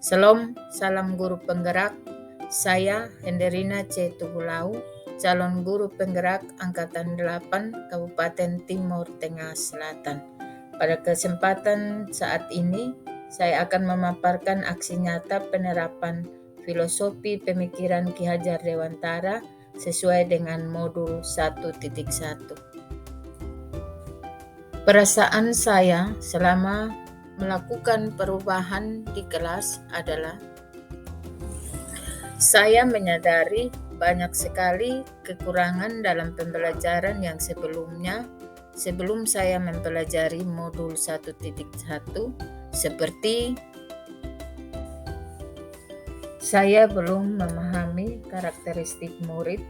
Salam guru penggerak. Saya Henderina C. Tubulau, calon guru penggerak Angkatan 8 Kabupaten Timur Tengah Selatan. Pada kesempatan saat ini, saya akan memaparkan aksi nyata penerapan filosofi pemikiran Ki Hajar Dewantara sesuai dengan modul 1.1. Perasaan saya selama melakukan perubahan di kelas adalah saya menyadari banyak sekali kekurangan dalam pembelajaran yang sebelum saya mempelajari modul 1.1, seperti saya belum memahami karakteristik murid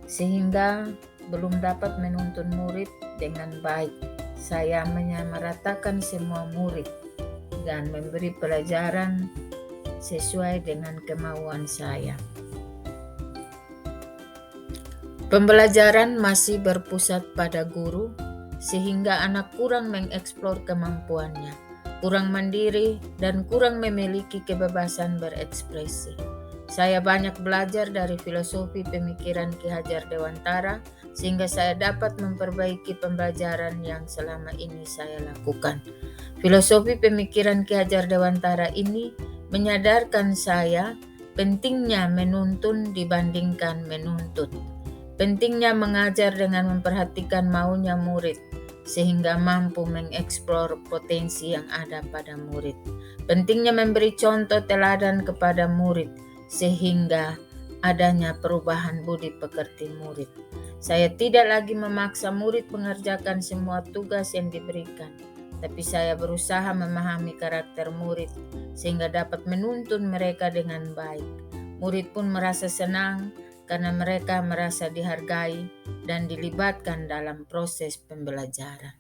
sehingga belum dapat menuntun murid dengan baik. Saya menyamaratakan semua murid dan memberi pelajaran sesuai dengan kemauan saya. Pembelajaran masih berpusat pada guru, sehingga anak kurang mengeksplor kemampuannya, kurang mandiri, dan kurang memiliki kebebasan berekspresi. Saya banyak belajar dari filosofi pemikiran Ki Hajar Dewantara, sehingga saya dapat memperbaiki pembelajaran yang selama ini saya lakukan. Filosofi pemikiran Ki Hajar Dewantara ini menyadarkan saya pentingnya menuntun dibandingkan menuntut. Pentingnya mengajar dengan memperhatikan maunya murid, sehingga mampu mengeksplor potensi yang ada pada murid. Pentingnya memberi contoh teladan kepada murid, sehingga adanya perubahan budi pekerti murid. Saya tidak lagi memaksa murid mengerjakan semua tugas yang diberikan, tapi saya berusaha memahami karakter murid sehingga dapat menuntun mereka dengan baik. Murid pun merasa senang karena mereka merasa dihargai dan dilibatkan dalam proses pembelajaran.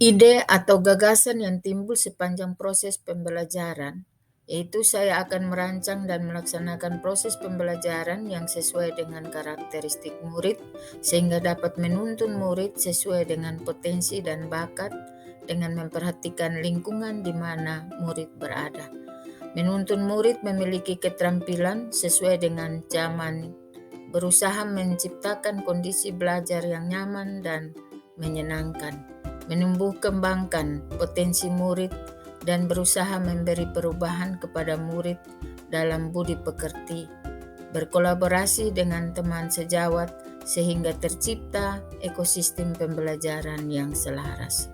Ide atau gagasan yang timbul sepanjang proses pembelajaran, yaitu saya akan merancang dan melaksanakan proses pembelajaran yang sesuai dengan karakteristik murid, sehingga dapat menuntun murid sesuai dengan potensi dan bakat dengan memperhatikan lingkungan di mana murid berada. Menuntun murid memiliki keterampilan sesuai dengan zaman, berusaha menciptakan kondisi belajar yang nyaman dan menyenangkan, menumbuh kembangkan potensi murid, dan berusaha memberi perubahan kepada murid dalam budi pekerti, berkolaborasi dengan teman sejawat sehingga tercipta ekosistem pembelajaran yang selaras.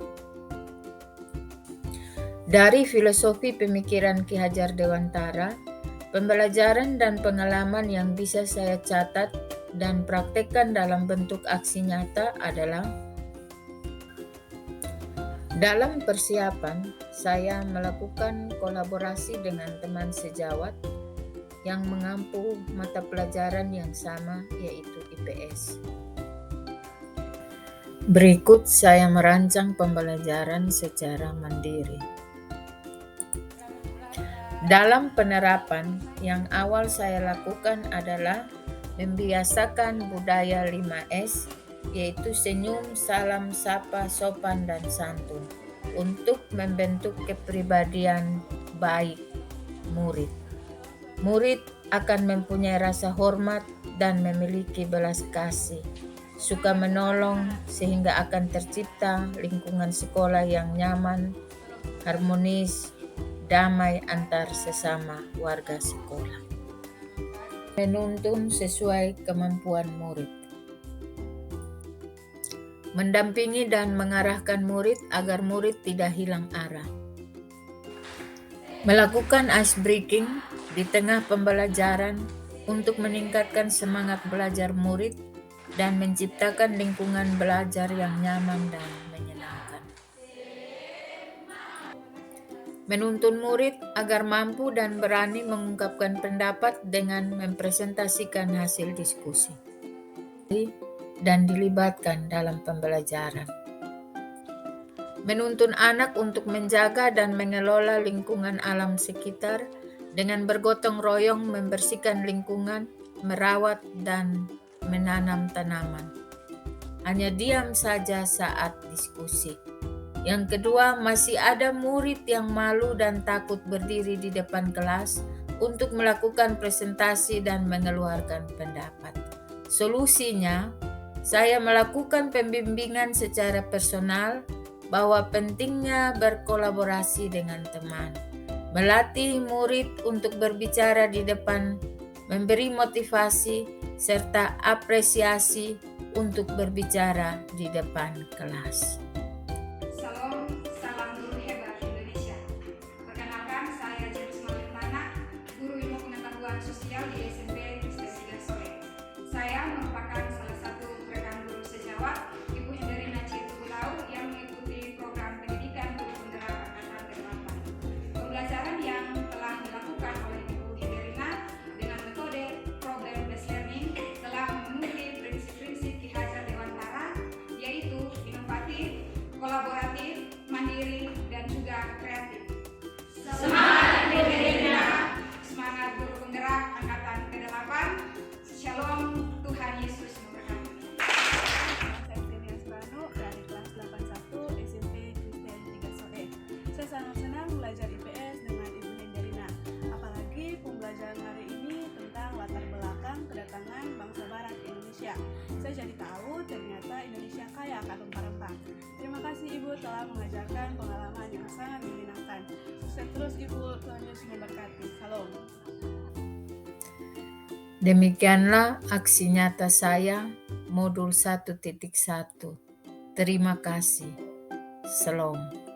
Dari filosofi pemikiran Ki Hajar Dewantara, pembelajaran dan pengalaman yang bisa saya catat dan praktekkan dalam bentuk aksi nyata adalah: dalam persiapan, saya melakukan kolaborasi dengan teman sejawat yang mengampu mata pelajaran yang sama, yaitu IPS. Berikut saya merancang pembelajaran secara mandiri. Dalam penerapan, yang awal saya lakukan adalah membiasakan budaya 5S, yaitu senyum, salam, sapa, sopan, dan santun, untuk membentuk kepribadian baik murid. Murid akan mempunyai rasa hormat dan memiliki belas kasih, suka menolong, sehingga akan tercipta lingkungan sekolah yang nyaman, harmonis, damai antar sesama warga sekolah. Menuntun sesuai kemampuan murid. Mendampingi dan mengarahkan murid agar murid tidak hilang arah. Melakukan ice breaking di tengah pembelajaran untuk meningkatkan semangat belajar murid dan menciptakan lingkungan belajar yang nyaman dan menyenangkan. Menuntun murid agar mampu dan berani mengungkapkan pendapat dengan mempresentasikan hasil diskusi dan dilibatkan dalam pembelajaran. Menuntun anak untuk menjaga dan mengelola lingkungan alam sekitar dengan bergotong royong membersihkan lingkungan, merawat dan menanam tanaman. Hanya diam saja saat diskusi. Yang kedua, masih ada murid yang malu dan takut berdiri di depan kelas untuk melakukan presentasi dan mengeluarkan pendapat. Solusinya, saya melakukan pembimbingan secara personal bahwa pentingnya berkolaborasi dengan teman, melatih murid untuk berbicara di depan, memberi motivasi, serta apresiasi untuk berbicara di depan kelas. Salam, salam guru hebat Indonesia. Perkenalkan, saya James Malintana, guru ilmu pengetahuan sosial di SMP Kristen 3 Sore. Saya merupakan salah satu rekan guru sejawat Ibu Henderina Citulau yang mengikuti program pendidikan guru penggerak angkatan ke-8. Pembelajaran yang telah dilakukan oleh Ibu Henderina dengan metode problem-based learning telah memenuhi prinsip-prinsip Ki Hajar Dewantara, yaitu inovatif, kolaboratif, mandiri, dan juga kreatif. Semangat Ibu Henderina, semangat guru penggerak angkatan ke-8. Shalom, Tuhan Yesus memberkati. Saya Celia Soekarno dari kelas 81 SMP Kristen 3 Sore. Saya sangat senang belajar IPS dengan Ibu Henderina. Apalagi pembelajaran hari ini tentang latar belakang kedatangan bangsa Barat ke Indonesia. Saya jadi tahu ternyata Indonesia kaya akan rempah-rempah. Terima kasih Ibu telah mengajarkan pengalaman yang sangat menyenangkan. Sukses terus Ibu, Tuhan Yesus memberkati. Salam. Demikianlah aksi nyata saya, modul 1.1. Terima kasih. Shalom.